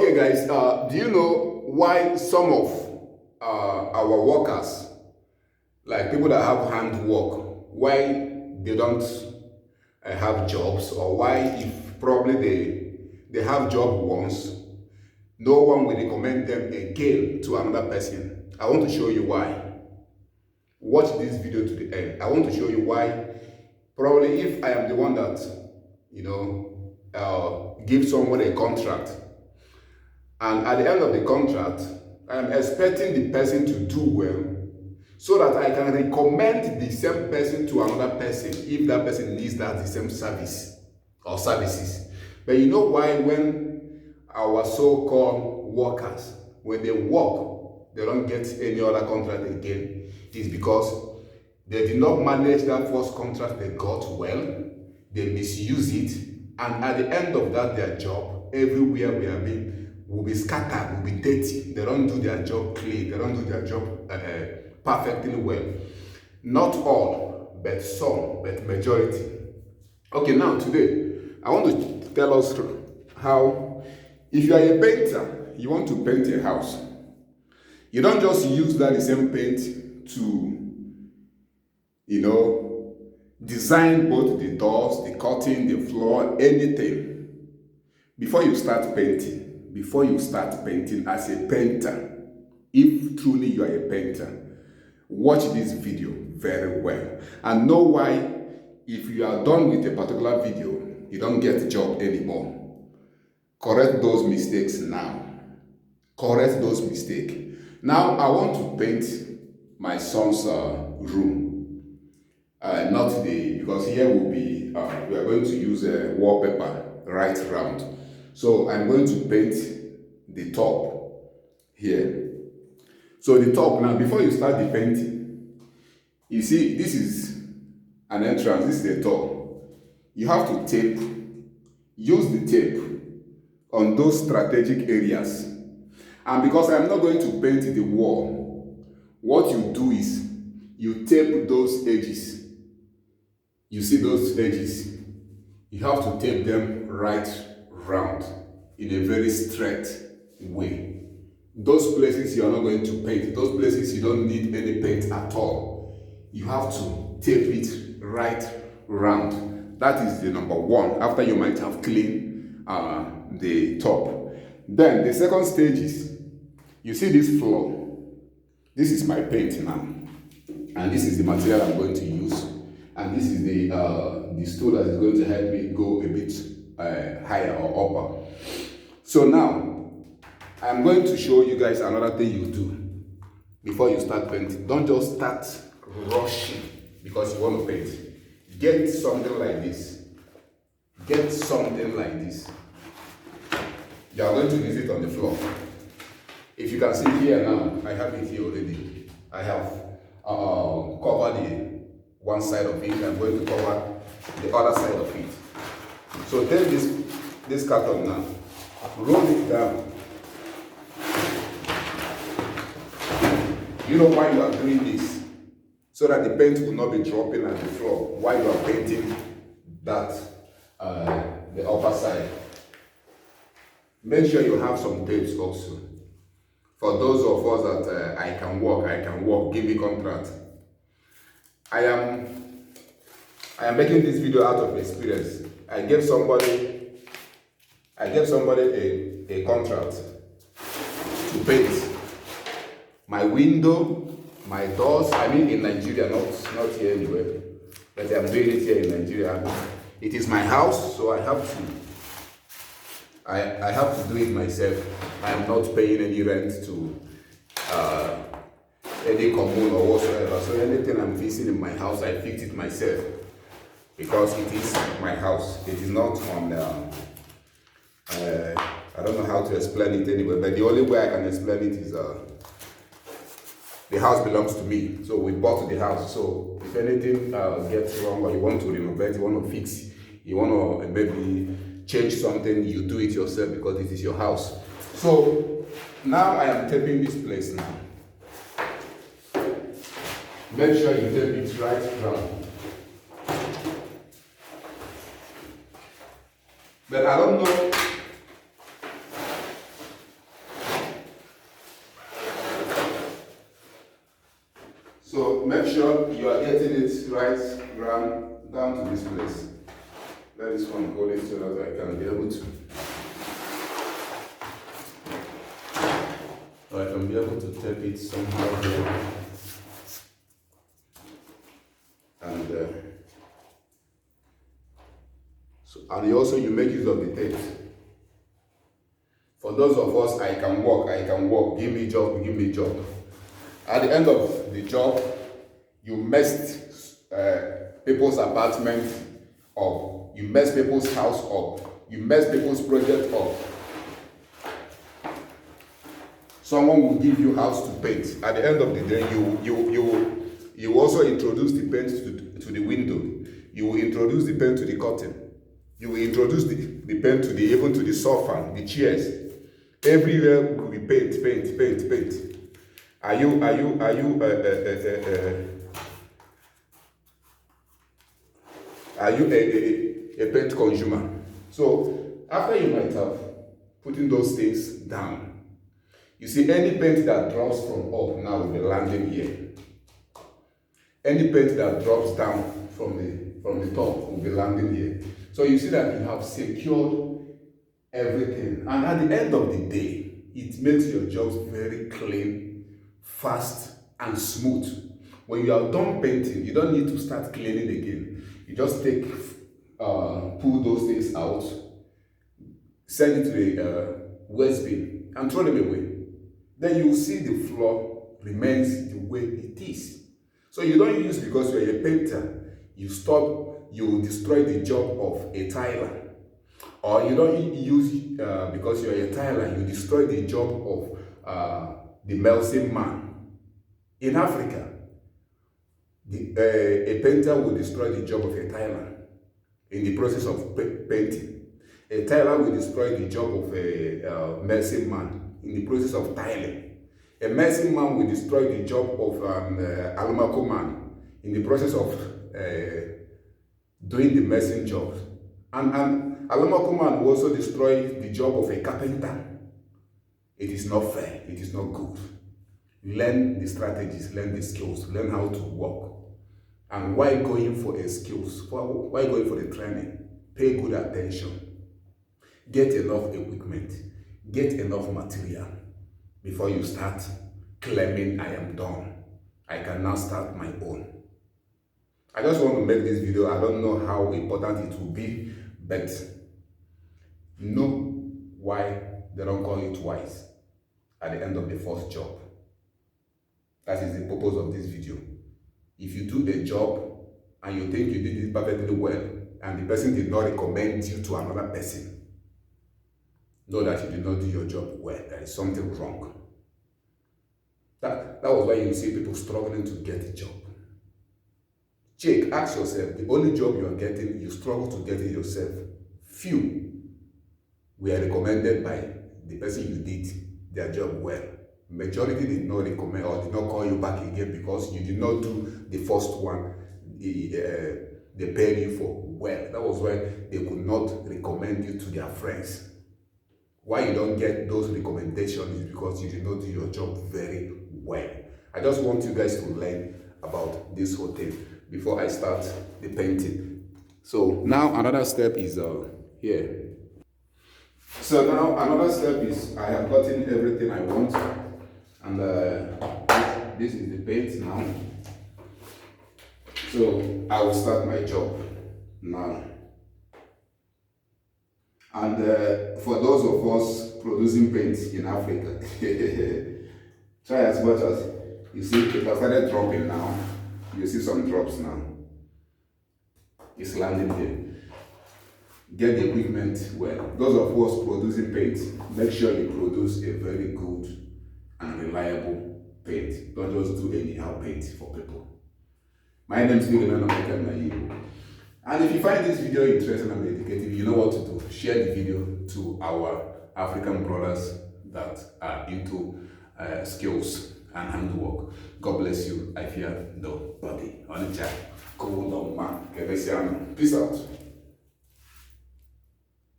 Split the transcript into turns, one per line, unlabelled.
Okay, guys, do you know why some of our workers, like people that have hand work, why they don't have jobs, or why if probably they have job once, no one will recommend them again to another person? I want to show you why. Watch this video to the end. I want to show you why. Probably if I am the one that, give someone a contract, and at the end of the contract, I am expecting the person to do well so that I can recommend the same person to another person if that person needs the same service or services. But you know why when our so-called workers, when they work, they don't get any other contract again? It's because they did not manage that first contract they got well, they misuse it, and at the end of that, their job, everywhere we have been, will be scattered, will be dirty. They don't do their job clean, they don't do their job perfectly well. Not all, but some, but majority. Okay, now today, I want to tell us how, if you are a painter, you want to paint a house, you don't just use the same paint to, design both the doors, the curtain, the floor, anything. Before you start painting as a painter, if truly you are a painter, watch this video very well and know why if you are done with a particular video, you don't get a job anymore. Correct those mistakes now. Correct those mistakes. Now I want to paint my son's room. Because here will be, we are going to use a wallpaper right round. So I'm going to paint the top here. So the top, now before you start the painting, you see this is an entrance, this is the top. You have to tape, use the tape on those strategic areas. And because I'm not going to paint the wall, what you do is you tape those edges. You see those edges? You have to tape them right round in a very straight way. Those places you are not going to paint, those places you don't need any paint at all, you have to tape it right round. That is the number one, after you might have cleaned the top. Then the second stage is, you see this floor, this is my paint now, and this is the material I'm going to use, and this is the stool that is going to help me go a bit higher or upper. So now, I'm going to show you guys another thing you do before you start painting. Don't just start rushing because you want to paint. Get something like this. Get something like this. You are going to use it on the floor. If you can see here now, I have it here already. I have covered the one side of it. I'm going to cover the other side of it. So take this carton now, roll it down. You know why you are doing this? So that the paint will not be dropping at the floor while you are painting that the upper side. Make sure you have some tapes also. For those of us that I can work, give me contract. I am making this video out of experience. I gave somebody a contract to paint my window, my doors. I mean in Nigeria, not here anywhere, but I'm doing it here in Nigeria. It is my house, so I have to do it myself. I am not paying any rent to any commune or whatsoever. So anything I'm fixing in my house, I fix it myself because it is my house. It is not on. I don't know how to explain it anyway, but the only way I can explain it is the house belongs to me. So we bought the house. So if anything gets wrong, or you want to renovate, you want to fix, you want to maybe change something, you do it yourself because it is your house. So now I am taping this place now. Make sure you tape it right round. But I don't know So make sure you are getting it right down to this place. Let this one hold it so that I can be able to. So I can be able to tape it somehow here. And and you make use of the tape. For those of us, I can walk, give me job. At the end of the job, you messed people's apartment up, you mess people's house up, you mess people's project up. Someone will give you house to paint. At the end of the day, you also introduce the paint to the window. You will introduce the paint to the curtain. You will introduce the paint to even to the sofa, the chairs. Everywhere will be paint. Are you a paint consumer? So after you might have putting those things down, you see any paint that drops from up now will be landing here. Any paint that drops down from the top will be landing here. So you see that you have secured everything. And at the end of the day, it makes your jobs very clean, fast, and smooth. When you are done painting, you don't need to start cleaning again. You just pull those things out, send it to the waste bin, and throw them away. Then you will see the floor remains the way it is. So you don't use because you're a painter, you destroy the job of a tiler. Or you don't use because you're a tiler, you destroy the job of the melting man. In Africa, a painter will destroy the job of a tiler in the process of painting. A tiler will destroy the job of a melting man in the process of tiling. A melting man will destroy the job of an Alumako man in the process of doing the melting job. And Alumako man will also destroy the job of a carpenter. It is not fair. It is not good. Learn the strategies, learn the skills, learn how to work. And why going for a skills? Why going for the training? Pay good attention. Get enough equipment. Get enough material before you start claiming I am done. I can now start my own. I just want to make this video. I don't know how important it will be, but know why they don't call you twice at the end of the first job. That is the purpose of this video. If you do the job and you think you did it perfectly well and the person did not recommend you to another person, know that you did not do your job well. There is something wrong. That was why you see people struggling to get a job. Check, ask yourself, the only job you are getting, you struggle to get it yourself. Few were recommended by the person you did their job well. Majority did not recommend or did not call you back again because you did not do the first one they paid you for well. That was why they could not recommend you to their friends. Why you don't get those recommendations is because you did not do your job very well. I just want you guys to learn about this whole thing before I start the painting. So now another step is here. So now another step is I have gotten everything I want, and this is the paint now. So I will start my job now. And for those of us producing paint in Africa, try as much as you see it has started dropping now. You see some drops now. It's landing here. Get the equipment well. Those of us producing paint, make sure you produce a very good and reliable paint. Don't just do anyhow paint for people. My name is William Naibu. And if you find this video interesting and educative, you know what to do. Share the video to our African brothers that are into skills and handwork. God bless you. I fear nobody. Only child. Cool, man. Peace out.